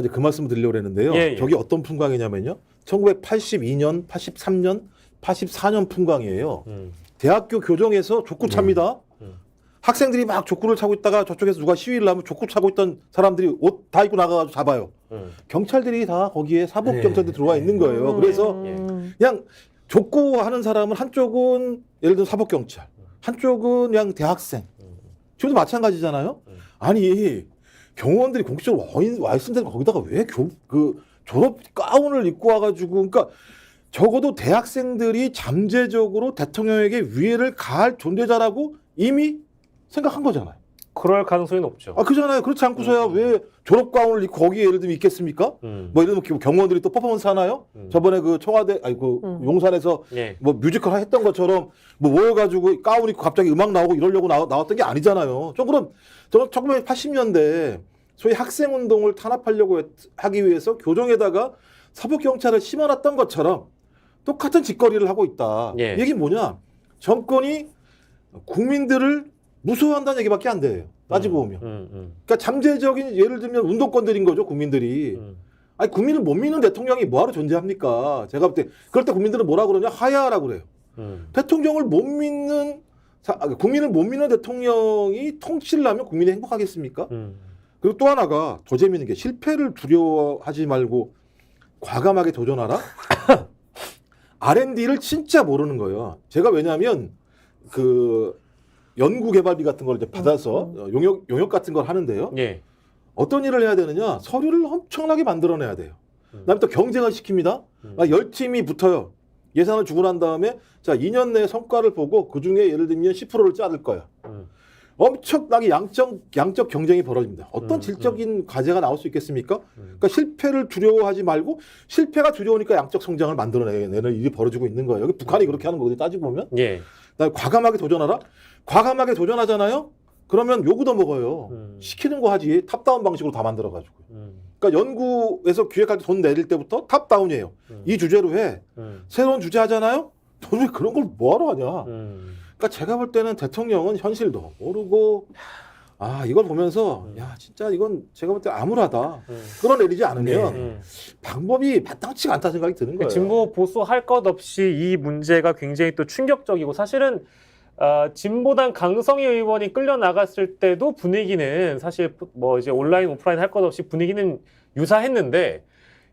이제 그 말씀을 드리려고 했는데요. 예, 예. 저게 어떤 풍광이냐면요. 1982년, 83년, 84년 풍광이에요. 대학교 교정에서 족구 찹니다. 학생들이 막 족구를 차고 있다가 저쪽에서 누가 시위를 하면 족구 차고 있던 사람들이 옷 다 입고 나가가지고 잡아요. 경찰들이 다 거기에 사복 경찰들이 들어와 있는 거예요. 그래서 그냥 족구하는 사람은 한쪽은 예를 들어 사복 경찰, 한쪽은 그냥 대학생. 지금도 마찬가지잖아요. 아니 경호원들이 공식적으로 와 있는데 거기다가 왜 졸업 가운을 입고 와가지고 그러니까 적어도 대학생들이 잠재적으로 대통령에게 위해를 가할 존재자라고 이미 생각한 거잖아요. 그럴 가능성이 높죠. 아 그잖아요. 그렇지 않고서야 왜 졸업 가운을 입고 거기에 예를 들면 있겠습니까? 뭐 예를 들면 경호원들이 또 퍼포먼스 하나요? 저번에 그 청와대 용산에서 예. 뭐 뮤지컬 했던 것처럼 뭐 모여가지고 가운 입고 갑자기 음악 나오고 이러려고 나왔던 게 아니잖아요. 그럼 1980년대 소위 학생 운동을 탄압하려고 하기 위해서 교정에다가 사복 경찰을 심어놨던 것처럼 똑같은 짓거리를 하고 있다. 예. 이게 뭐냐? 정권이 국민들을 무서워한다는 얘기밖에 안 돼요. 따지고 보면. 그러니까 잠재적인 예를 들면 운동권들인 거죠, 국민들이. 아니 국민을 못 믿는 대통령이 뭐하러 존재합니까? 제가 볼 때 그럴 때 국민들은 뭐라 그러냐? 하야라고 그래요. 대통령을 못 믿는 국민을 못 믿는 대통령이 통치를 하면 국민이 행복하겠습니까? 그리고 또 하나가 더 재밌는 게 실패를 두려워하지 말고 과감하게 도전하라. R&D를 진짜 모르는 거예요. 제가 왜냐하면 그 연구 개발비 같은 걸 이제 받아서 용역 같은 걸 하는데요. 예. 어떤 일을 해야 되느냐? 서류를 엄청나게 만들어내야 돼요. 그다음에 또 경쟁을 시킵니다. 10팀이 붙어요. 예산을 주고 난 다음에 자 2년 내에 성과를 보고 그중에 예를 들면 10%를 자를 거야. 엄청나게 양적 경쟁이 벌어집니다. 어떤 질적인 과제가 나올 수 있겠습니까? 그러니까 실패를 두려워하지 말고 실패가 두려우니까 양적 성장을 만들어내는 일이 벌어지고 있는 거예요. 여기 북한이 그렇게 하는 거거든요. 따지고 보면. 예. 그다음에 과감하게 도전하라. 과감하게 도전하잖아요. 그러면 요구도 먹어요. 시키는 거 하지. 탑다운 방식으로 다 만들어가지고. 그러니까 연구에서 기획할 때 돈 내릴 때부터 탑다운이에요. 이 주제로 해. 새로운 주제 하잖아요. 너 왜 그런 걸 뭐하러 하냐. 그러니까 제가 볼 때는 대통령은 현실도 모르고 이걸 보면서 야 진짜 이건 제가 볼 때 암울하다. 끌어내리지 않으면 방법이 마땅치가 않다 생각이 드는 거예요. 진보 보수 할 것 없이 이 문제가 굉장히 또 충격적이고 사실은 진보당 강성희 의원이 끌려 나갔을 때도 분위기는 사실 뭐 이제 온라인 오프라인 할 것 없이 분위기는 유사했는데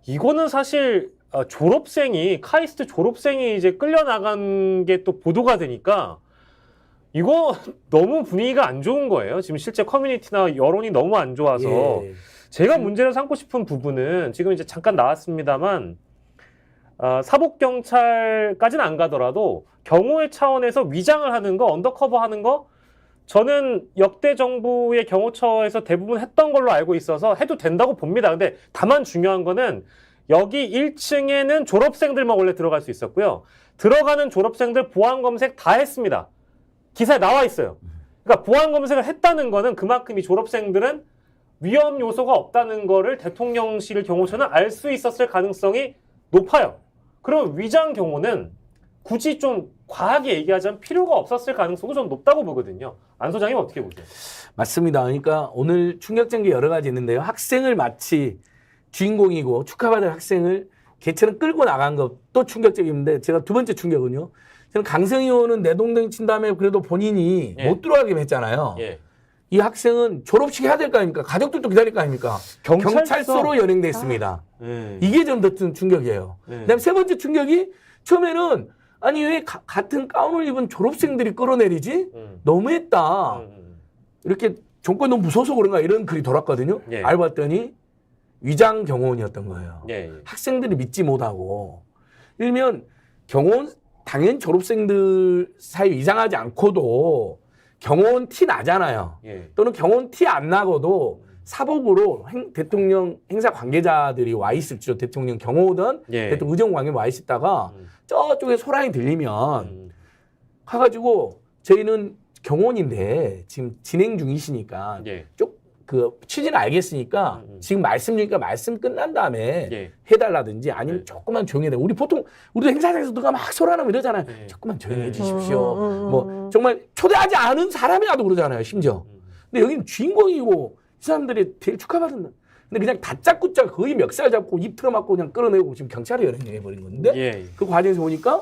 이거는 사실 졸업생이 카이스트 졸업생이 이제 끌려 나간 게 또 보도가 되니까 이거 너무 분위기가 안 좋은 거예요. 지금 실제 커뮤니티나 여론이 너무 안 좋아서 제가 문제를 삼고 싶은 부분은 지금 이제 잠깐 나왔습니다만 사복경찰까지는 안 가더라도 경호의 차원에서 위장을 하는 거, 언더커버 하는 거 저는 역대 정부의 경호처에서 대부분 했던 걸로 알고 있어서 해도 된다고 봅니다. 근데 다만 중요한 거는 여기 1층에는 졸업생들만 원래 들어갈 수 있었고요. 들어가는 졸업생들 보안 검색 다 했습니다. 기사에 나와 있어요. 그러니까 보안 검색을 했다는 거는 그만큼 이 졸업생들은 위험 요소가 없다는 거를 대통령실 경호처는 알 수 있었을 가능성이 높아요. 그럼 위장 경호는 굳이 좀 과하게 얘기하자면 필요가 없었을 가능성도 좀 높다고 보거든요. 안 소장님 어떻게 보세요? 맞습니다. 그러니까 오늘 충격적인 게 여러 가지 있는데요. 학생을 마치 주인공이고 축하받을 학생을 개처럼 끌고 나간 것도 충격적인데 제가 두 번째 충격은요. 저는 강성희 의원은 내동댕 친 다음에 그래도 본인이 못 들어가게 했잖아요. 이 학생은 졸업식 해야 될 거 아닙니까? 가족들도 기다릴 거 아닙니까? 경찰서로 연행됐습니다. 이게 좀 더 충격이에요. 그다음에 세 번째 충격이 처음에는 아니 왜 같은 가운을 입은 졸업생들이 끌어내리지? 너무했다. 이렇게 정권 너무 무서워서 그런가 이런 글이 돌았거든요. 알고 봤더니 위장 경호원이었던 거예요. 학생들이 믿지 못하고 일면 경호원 당연히 졸업생들 사이 위장하지 않고도 경호원 티 나잖아요. 또는 경호원 티 안 나고도 사복으로 대통령 행사 관계자들이 와 있을지도 대통령 경호든 대통령 의정 관계 와 있었다가 저쪽에 소란이 들리면 가가지고 저희는 경호원인데 지금 진행 중이시니까 그 취지는 알겠으니까 지금 말씀 중이니까 말씀 끝난 다음에 해달라든지 아니면 조금만 조용히 해야 우리 보통 우리도 행사장에서 누가 막 소란하면 이러잖아요. 조금만 조용히 해주십시오. 뭐 정말 초대하지 않은 사람이라도 그러잖아요. 심지어. 근데 여기는 주인공이고 이 사람들이 제일 축하받는다. 근데 그냥 다짜고짜 거의 멱살 잡고 입 틀어맞고 그냥 끌어내고 지금 경찰에 연행해버린 건데 예. 그 과정에서 보니까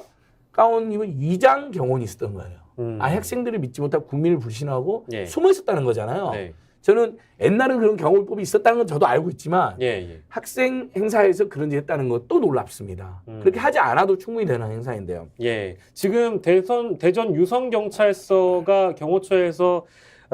까오님은 위장 경호원이 있었던 거예요. 학생들을 믿지 못하고 국민을 불신하고 예. 숨어 있었다는 거잖아요. 네. 저는 옛날은 그런 경호법이 있었다는 건 저도 알고 있지만 예. 학생 행사에서 그런 짓 했다는 것도 놀랍습니다. 그렇게 하지 않아도 충분히 되는 행사인데요. 예. 지금 대전 유성경찰서가 경호처에서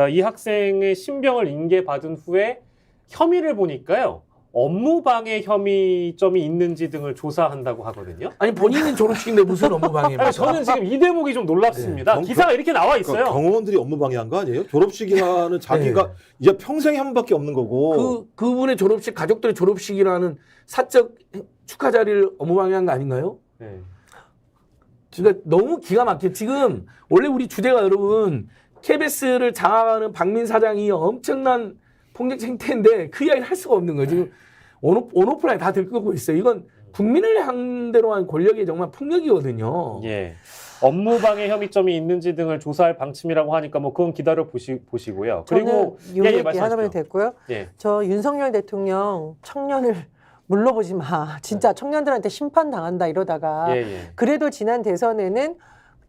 이 학생의 신병을 인계받은 후에 혐의를 보니까요. 업무방해 혐의점이 있는지 등을 조사한다고 하거든요. 아니 본인은 졸업식인데 무슨 업무방해입니까? 저는 지금 이 대목이 좀 놀랍습니다. 네. 기사가 이렇게 나와 있어요. 경호원들이 업무 방해한 거 아니에요? 졸업식이라는 자기가 이제 평생에 한 번밖에 없는 거고. 그분의 졸업식, 가족들의 졸업식이라는 사적 축하 자리를 업무방해한 거 아닌가요? 네. 그러니까 너무 기가 막혀. 지금 원래 우리 주제가 여러분 KBS를 장악하는 박민 사장이 엄청난 폭력 행태인데 그 이야기를 할 수가 없는 거예요. 지금 온오프라인 다 들끓고 있어요. 이건 국민을 상대로 한 권력의 정말 폭력이거든요. 예. 업무방해 혐의점이 있는지 등을 조사할 방침이라고 하니까 뭐 그건 기다려 보시고요. 그리고 저는 요 얘기 하나만 됐고요. 예. 저 윤석열 대통령 청년을 물러보지 마. 진짜 청년들한테 심판 당한다 이러다가 예. 그래도 지난 대선에는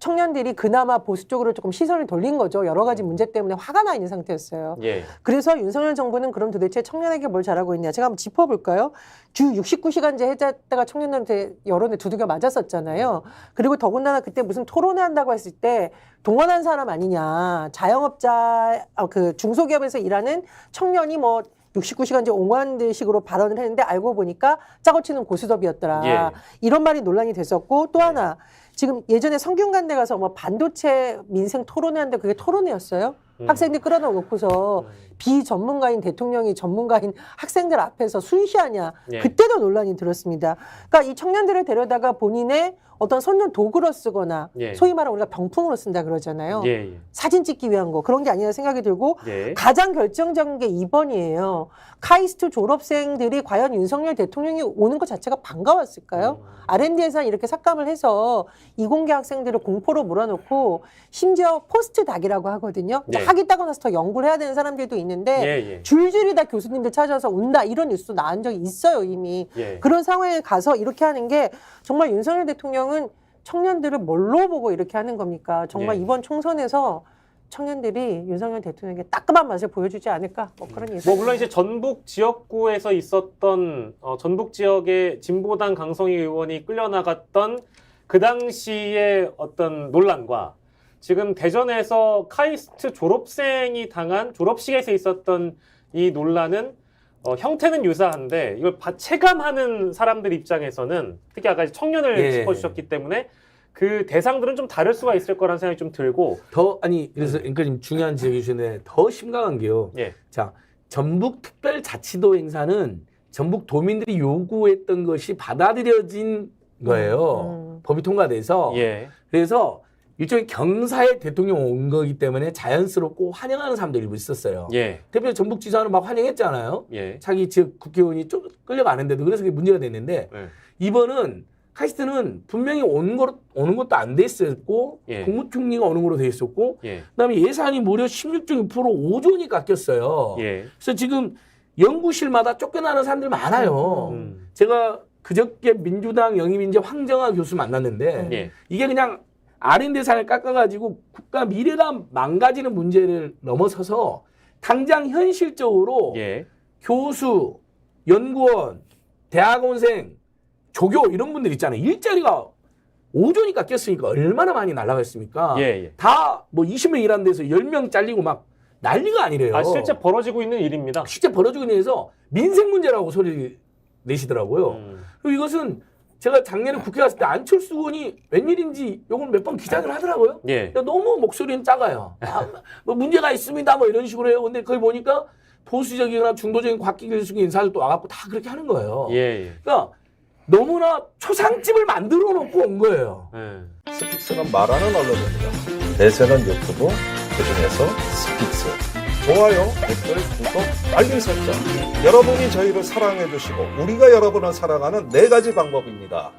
청년들이 그나마 보수 쪽으로 조금 시선을 돌린 거죠. 여러 가지 문제 때문에 화가 나 있는 상태였어요. 예. 그래서 윤석열 정부는 그럼 도대체 청년에게 뭘 잘하고 있냐. 제가 한번 짚어볼까요? 주 69시간제 해제했다가 청년들한테 여론에 두들겨 맞았었잖아요. 그리고 더군다나 그때 무슨 토론회 한다고 했을 때 동원한 사람 아니냐. 자영업자, 그 중소기업에서 일하는 청년이 뭐 69시간제 옹환식으로 발언을 했는데 알고 보니까 짜고 치는 고스톱이었더라. 예. 이런 말이 논란이 됐었고 또 하나 지금 예전에 성균관대 가서 뭐 반도체 민생 토론회 하는데 그게 토론회였어요. 학생들 끌어다 놓고서 비전문가인 대통령이 전문가인 학생들 앞에서 순시하냐. 예. 그때도 논란이 들었습니다. 그러니까 이 청년들을 데려다가 본인의 어떤 손님 도구로 쓰거나 예. 소위 말하면 우리가 병풍으로 쓴다 그러잖아요. 예. 사진 찍기 위한 거 그런 게 아니라 생각이 들고 예. 가장 결정적인 게 이번이에요. 카이스트 졸업생들이 과연 윤석열 대통령이 오는 것 자체가 반가웠을까요? R&D 예산 이렇게 삭감을 해서 이공계 학생들을 공포로 몰아넣고 심지어 포스트 닥이라고 하거든요. 네. 학위 따고 나서 더 연구를 해야 되는 사람들도 있는데 예. 줄줄이 다 교수님들 찾아서 운다 이런 뉴스도 나온 적이 있어요 이미. 예. 그런 상황에 가서 이렇게 하는 게 정말 윤석열 대통령은 청년들을 뭘로 보고 이렇게 하는 겁니까? 정말 예. 이번 총선에서 청년들이 윤석열 대통령에게 따끔한 맛을 보여주지 않을까? 뭐 그런 예상. 뭐 물론 이제 전북 지역구에서 있었던 전북 지역의 진보당 강성희 의원이 끌려나갔던 그 당시의 어떤 논란과 지금 대전에서 카이스트 졸업생이 당한 졸업식에서 있었던 이 논란은 형태는 유사한데 이걸 체감하는 사람들 입장에서는 특히 아까 청년을 예. 짚어주셨기 때문에 그 대상들은 좀 다를 수가 있을 거라는 생각이 좀 들고 그래서 앵커님 중요한 지적해 주셨는데 더 심각한 게요. 예. 자, 전북특별자치도 행사는 전북 도민들이 요구했던 것이 받아들여진 거예요. 법이 통과돼서. 예. 그래서 일종의 경사에 대통령 온 거기 때문에 자연스럽고 환영하는 사람들이 일부 있었어요. 예. 대표 전북지사는 막 환영했잖아요. 예. 자기 지역 국회의원이 좀 끌려가는데도 그래서 그게 문제가 됐는데 예. 이번은 카이스트는 분명히 오는 것도 안 돼 있었고 예. 국무총리가 오는 거로 돼 있었고 예. 그다음에 예산이 무려 16.6% 5조 원이 깎였어요. 예. 그래서 지금 연구실마다 쫓겨나는 사람들 많아요. 제가 그저께 민주당 영입인재 황정아 교수 만났는데 예. 이게 그냥 R&D 예산을 깎아가지고 국가 미래가 망가지는 문제를 넘어서서 당장 현실적으로 예. 교수, 연구원, 대학원생, 조교 이런 분들 있잖아요. 일자리가 5조니 깎였으니까 얼마나 많이 날아갔습니까? 예. 다 뭐 20명 일하는 데서 10명 잘리고 막 난리가 아니래요. 아, 실제 벌어지고 있는 일입니다. 실제 벌어지고 있는 데서 민생 문제라고 소리 내시더라고요. 그리고 이것은 제가 작년에 국회 갔을 때 안철수 의원이 웬일인지 요걸 몇 번 기자들 하더라고요. 예. 너무 목소리는 작아요. 뭐 문제가 있습니다. 뭐 이런 식으로 해요. 근데 거기 보니까 보수적이거나 중도적인 곽기길 인사들 또 와갖고 다 그렇게 하는 거예요. 예. 그러니까 너무나 초상집을 만들어 놓고 온 거예요. 예. 스픽스는 말하는 언론입니다. 대세는 유튜브, 그중에서 스픽스. 좋아요, 댓글, 구독, 알림 설정. 여러분이 저희를 사랑해 주시고 우리가 여러분을 사랑하는 4가지 방법입니다.